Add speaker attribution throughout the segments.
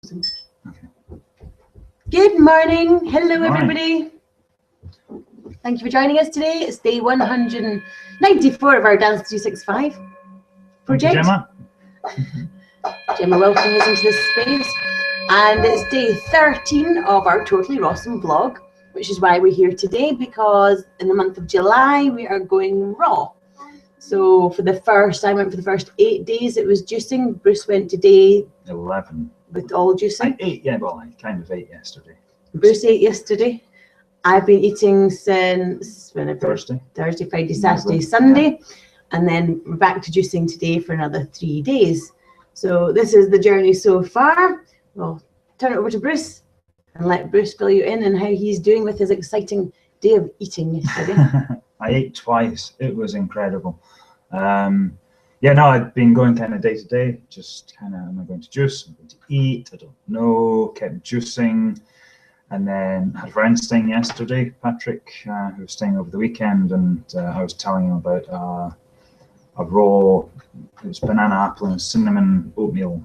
Speaker 1: Okay.
Speaker 2: Good morning. Hello, everybody. Thank you for joining us today. It's day 194 of our Dance 365 project.
Speaker 1: Gemma.
Speaker 2: Gemma welcoming us into this space. And it's day 13 of our Totally RAWsome vlog, which is why we're here today, because in the month of July, we are going raw. So I went for the first 8 days, it was juicing. Bruce went to day
Speaker 1: 11.
Speaker 2: With all juicing.
Speaker 1: I ate, yeah, well, I kind of ate yesterday.
Speaker 2: Bruce ate yesterday. I've been eating since
Speaker 1: Thursday,
Speaker 2: Friday, Saturday, Sunday, and then we're back to juicing today for another 3 days. So this is the journey so far. We'll turn it over to Bruce and let Bruce fill you in on how he's doing with his exciting day of eating yesterday.
Speaker 1: I ate twice. It was incredible. Yeah, no, I'd been going kind of day to day, just kind of, am I going to juice? Am I going to eat? I don't know. Kept juicing. And then had a friend staying yesterday, Patrick, who was staying over the weekend, and I was telling him about a raw, it was banana, apple, and cinnamon oatmeal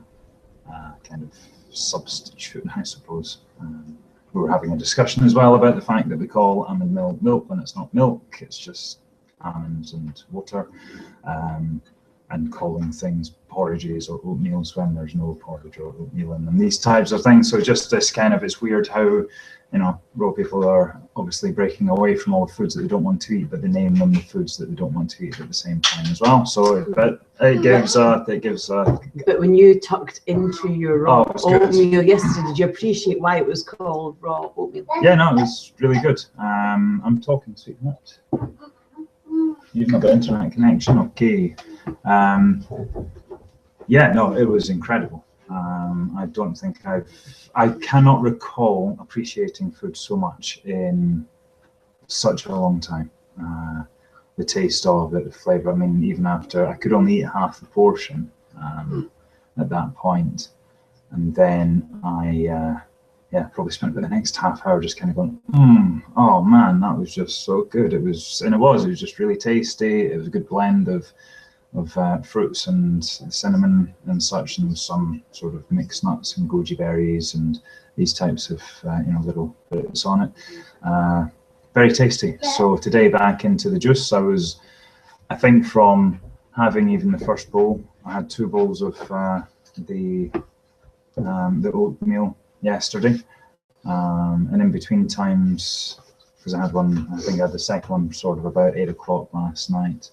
Speaker 1: kind of substitute, I suppose. We were having a discussion as well about the fact that we call almond milk milk when it's not milk, it's just almonds and water, and calling things porridges or oatmeals when there's no porridge or oatmeal in them, these types of things. So just this kind of, it's weird how, you know, raw people are obviously breaking away from all the foods that they don't want to eat, but they name them the foods that they don't want to eat at the same time as well. So but it gives
Speaker 2: But when you tucked into your raw oatmeal yesterday, did you appreciate why it was called raw oatmeal?
Speaker 1: Yeah, no, it was really good. I'm talking, sweetheart. You've not got internet connection, okay. Yeah, no, it was incredible. I don't think I cannot recall appreciating food so much in such a long time. The taste of it, the flavor. I mean, even after, I could only eat half the portion at that point. And then I, probably spent the next half hour just kind of going, oh man, that was just so good. It was just really tasty. It was a good blend of fruits and cinnamon and such, and some sort of mixed nuts and goji berries and these types of little bits on it. Very tasty. So today back into the juice. I think from having even the first bowl, I had 2 bowls of the oatmeal yesterday, and in between times, because I think I had the second one sort of about 8 o'clock last night.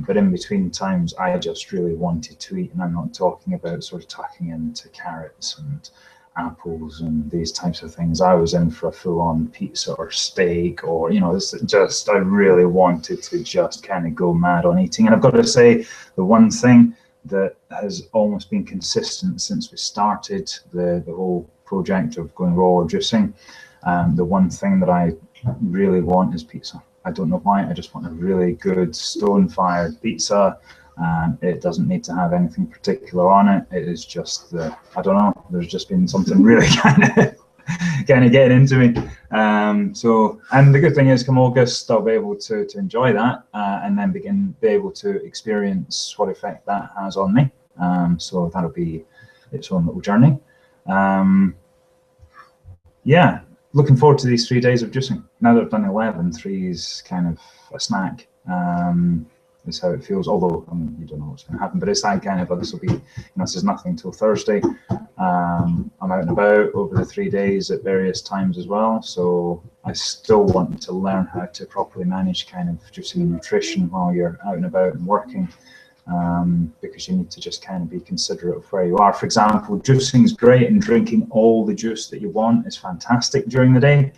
Speaker 1: But in between times, I just really wanted to eat, and I'm not talking about sort of tucking into carrots and apples and these types of things. I was in for a full-on pizza or steak, or I really wanted to just kind of go mad on eating. And I've got to say, the one thing that has almost been consistent since we started the whole project of going raw or juicing, the one thing that I really want is pizza. I don't know why, I just want a really good stone-fired pizza. It doesn't need to have anything particular on it. It is just I don't know, there's just been something really kind of getting into me. And the good thing is, come August, I'll be able to enjoy that and then be able to experience what effect that has on me. So that'll be its own little journey. Yeah. Looking forward to these 3 days of juicing. Now that I've done 11, 3 is kind of a snack. Is how it feels. Although, I mean, you don't know what's going to happen, but it's that kind of, this will be, this is nothing till Thursday. I'm out and about over the 3 days at various times as well. So I still want to learn how to properly manage kind of juicing and nutrition while you're out and about and working. Because you need to just kind of be considerate of where you are. For example, juicing is great, and drinking all the juice that you want is fantastic during the day.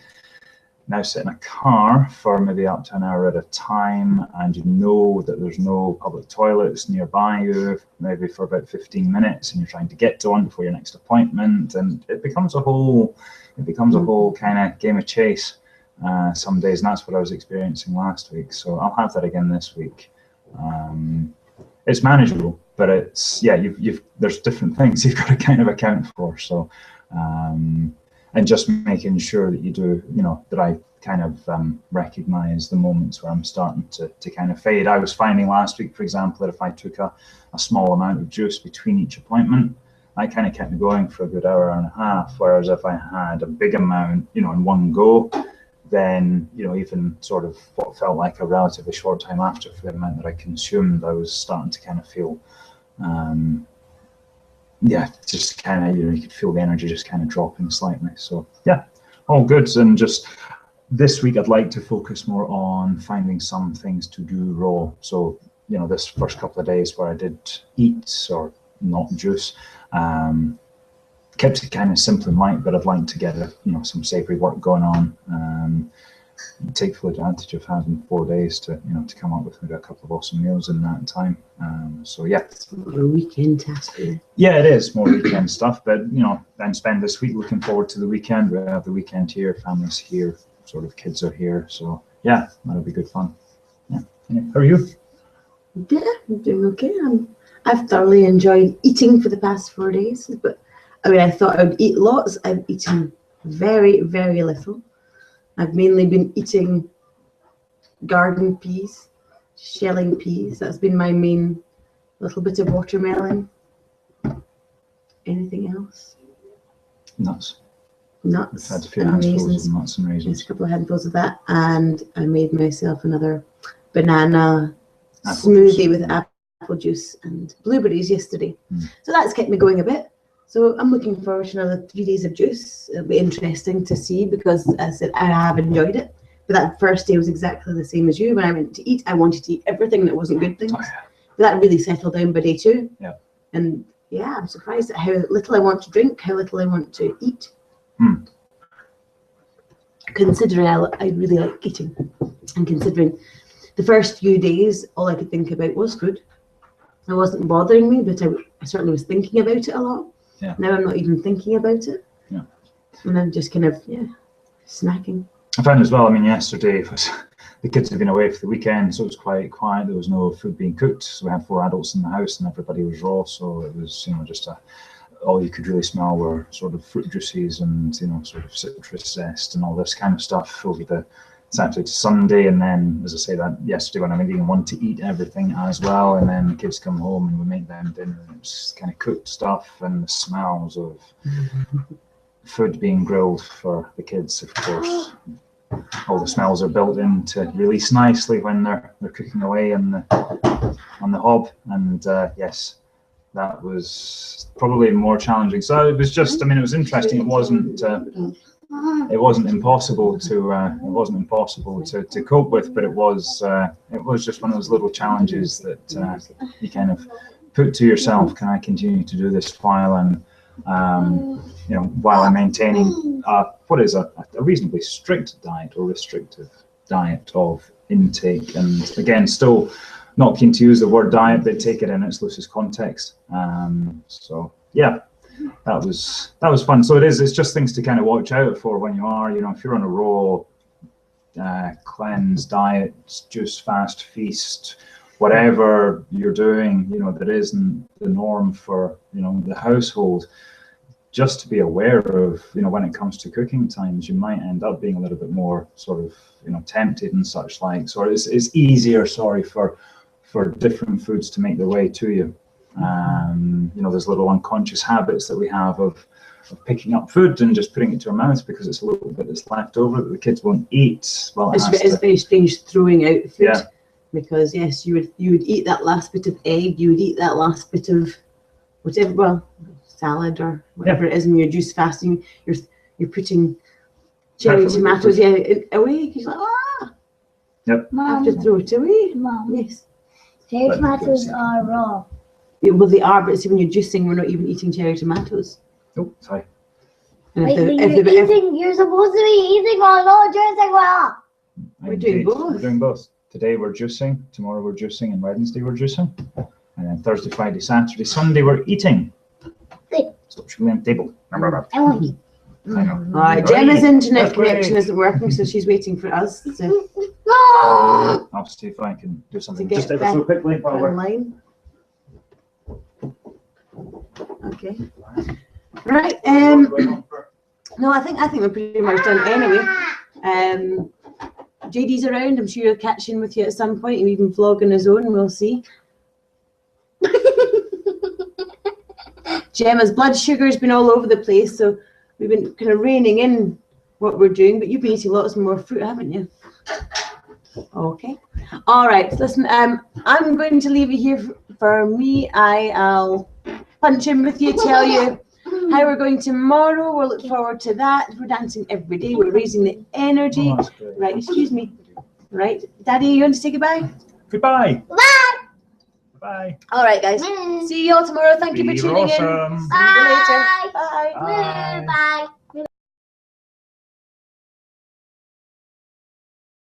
Speaker 1: Now sit in a car for maybe up to an hour at a time, and you know that there's no public toilets nearby you, maybe for about 15 minutes, and you're trying to get to one before your next appointment, and it becomes a whole kind of game of chase some days, and that's what I was experiencing last week. So I'll have that again this week. It's manageable, but it's, there's different things you've got to kind of account for. So, and just making sure that you do, that I kind of recognize the moments where I'm starting to kind of fade. I was finding last week, for example, that if I took a small amount of juice between each appointment, that kind of kept me going for a good hour and a half. Whereas if I had a big amount, you know, in one go, then, you know, even sort of what felt like a relatively short time after, for the amount that I consumed, I was starting to kind of feel, yeah, just kind of, you know, you could feel the energy just kind of dropping slightly. So yeah, all good. And just this week, I'd like to focus more on finding some things to do raw. So, you know, this first couple of days where I did eat or not juice, kept it kind of simple and light, but I'd like to get you know, some savory work going on. Take full advantage of having 4 days to, you know, to come up with maybe a couple of awesome meals in that time. So yeah,
Speaker 2: it's more a weekend task.
Speaker 1: Yeah, it is more weekend stuff, but you know, then spend this week looking forward to the weekend. We have the weekend here, families here, sort of kids are here, so yeah, that'll be good fun. Yeah. How are you?
Speaker 2: Yeah, I'm doing okay. I've thoroughly enjoyed eating for the past 4 days, but I mean, I thought I would eat lots. I've eaten very, very little. I've mainly been eating garden peas, shelling peas. That's been my main. Little bit of watermelon. Anything else?
Speaker 1: Nuts.
Speaker 2: Nuts.
Speaker 1: We've had a few handfuls of nuts and raisins.
Speaker 2: Just a couple of handfuls of that, and I made myself another banana smoothie with apple juice and blueberries yesterday. So that's kept me going a bit. So I'm looking forward to another 3 days of juice. It'll be interesting to see because, as I said, I have enjoyed it. But that first day was exactly the same as you. When I went to eat, I wanted to eat everything that wasn't good things. Oh, yeah. But that really settled down by day 2. Yeah. And yeah, I'm surprised at how little I want to drink, how little I want to eat. Considering I really like eating, and considering the first few days, all I could think about was food. It wasn't bothering me, but I certainly was thinking about it a lot. Yeah. Now I'm not even thinking about it. Yeah. And I'm just kind of, yeah, snacking.
Speaker 1: I found as well, I mean, yesterday the kids had been away for the weekend, so it was quite quiet. There was no food being cooked. So we had 4 adults in the house and everybody was raw. So it was, you know, just all you could really smell were sort of fruit juices and, you know, sort of citrus zest and all this kind of stuff over the Saturday to Sunday. And then, as I say, that yesterday when I didn't want to eat everything as well, and then the kids come home and we make them dinner, and it was kind of cooked stuff and the smells of food being grilled for the kids, of course. All the smells are built in to release nicely when they're cooking away on the hob. And yes, that was probably more challenging. So it was just, I mean, it was interesting. It wasn't impossible to cope with, but it was just one of those little challenges that you kind of put to yourself. Can I continue to do this while I'm you know, while I'm maintaining what is a reasonably strict diet or restrictive diet of intake? And again, still not keen to use the word diet, but take it in its loosest context. So yeah, that was fun. So it's just things to kind of watch out for when you are, you know, if you're on a raw cleanse diet, juice fast, feast, whatever you're doing, you know, that isn't the norm for, you know, the household. Just to be aware of, you know, when it comes to cooking times, you might end up being a little bit more sort of, you know, tempted and such like. So it's easier, for different foods to make their way to you. You know, there's little unconscious habits that we have of picking up food and just putting it to our mouth because it's a little bit that's left over that the kids won't eat. Well,
Speaker 2: it's very strange throwing out food. Yeah. Because yes, you would eat that last bit of egg, you would eat that last bit of whatever, well, salad or whatever it is, and you're juice fasting, you're putting cherry tomatoes away, because you're like,
Speaker 3: Mom,
Speaker 2: I have to throw it away.
Speaker 3: Mom,
Speaker 2: yes.
Speaker 3: Cherry tomatoes are raw.
Speaker 2: Yeah, well, they are, but see, when you're juicing, we're not even eating cherry tomatoes.
Speaker 1: Oh, sorry.
Speaker 3: You're supposed to be eating or not juicing raw.
Speaker 2: We're doing both.
Speaker 1: We're doing both. Today we're juicing, tomorrow we're juicing, and Wednesday we're juicing. And then Thursday, Friday, Saturday, Sunday we're eating. Stop shooting on the table.
Speaker 3: I want to eat.
Speaker 1: I know.
Speaker 2: All right, Gemma's internet connection isn't working, so she's waiting for us to
Speaker 1: I'll see if I can do something just ever so quickly while we're
Speaker 2: online. Okay. Right. No, I think we're pretty much done anyway. JD's around. I'm sure he'll catch in with you at some point, and even vlog on his own. We'll see. Gemma's blood sugar's been all over the place, so we've been kind of reining in what we're doing, but you've been eating lots more fruit, haven't you? Okay. All right, listen, I'm going to leave you here for me. I'll punch in with you, tell you how we're going tomorrow. We'll look forward to that. We're dancing every day. We're raising the energy.
Speaker 1: Oh,
Speaker 2: Right, excuse me. Right, Daddy, you want to say goodbye?
Speaker 1: Goodbye.
Speaker 3: Bye.
Speaker 1: Bye.
Speaker 2: All right, guys. See you all tomorrow. Thank you for tuning in.
Speaker 1: RAWsome.
Speaker 2: See you later. Bye.
Speaker 3: Bye. Bye.